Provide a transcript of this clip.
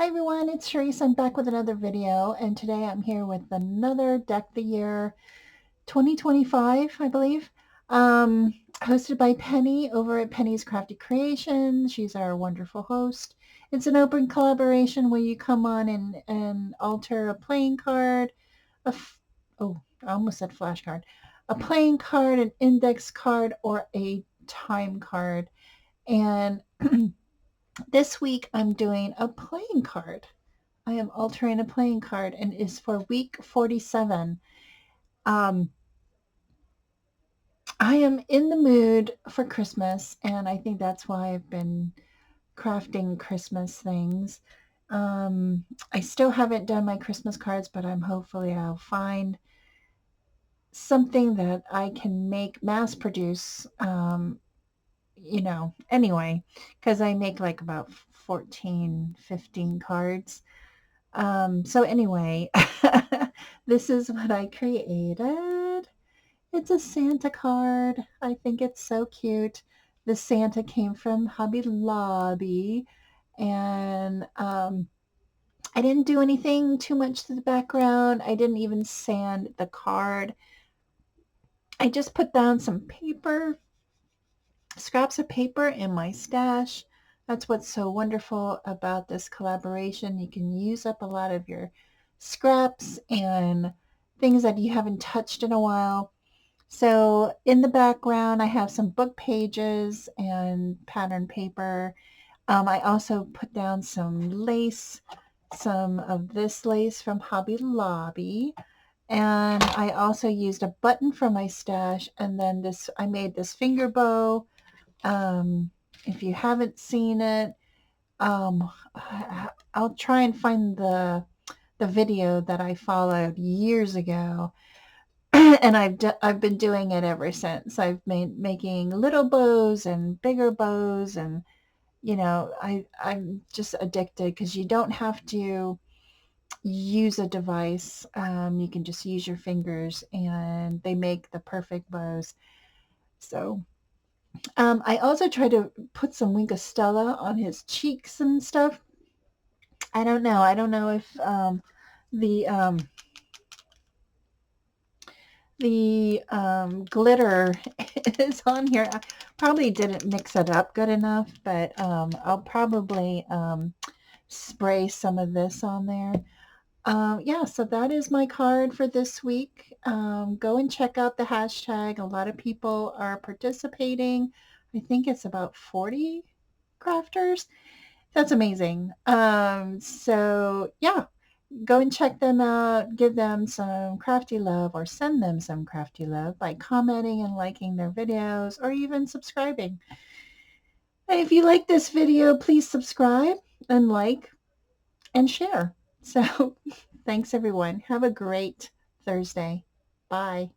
Hi everyone, it's Tereese. I'm back with another video, and today I'm here with another Deck the Year 2025, I believe, hosted by Penny over at Penny's Crafty Creations. She's our wonderful host. It's an open collaboration where you come on and alter a playing card, oh, I almost said flashcard, a playing card, an index card, or a time card. And this week I'm doing a playing card. I am altering a playing card and is for week 47. Um, I am in the mood for Christmas, and I think that's why I've been crafting Christmas things. I still haven't done my Christmas cards, but hopefully I'll find something that I can make mass produce. Anyway, because I make like about 14, 15 cards. So anyway, this is what I created. It's a Santa card. I think it's so cute. The Santa came from Hobby Lobby, and I didn't do anything too much to the background. I didn't even sand the card. I just put down some paper, scraps of paper in my stash. That's what's so wonderful about this collaboration. You can use up a lot of your scraps and things that you haven't touched in a while. So in the background, I have some book pages and pattern paper. I also put down some lace, some of this lace from Hobby Lobby. And I also used a button from my stash. And then I made this finger bow. If you haven't seen it, I'll try and find the video that I followed years ago. And I've been doing it ever since. I've made making little bows and bigger bows, and I'm just addicted because you don't have to use a device. You can just use your fingers, and they make the perfect bows. So I also try to put some Wink of Stella on his cheeks and stuff. I don't know. I don't know if the glitter is on here. I probably didn't mix it up good enough, but I'll probably spray some of this on there. Yeah, so that is my card for this week. Go and check out the hashtag. A lot of people are participating. I think it's about 40 crafters. That's amazing. So yeah, go and check them out. Give them some crafty love, or send them some crafty love by commenting and liking their videos, or even subscribing. And if you like this video, please subscribe and like and share. So thanks everyone. Have a great Thursday. Bye.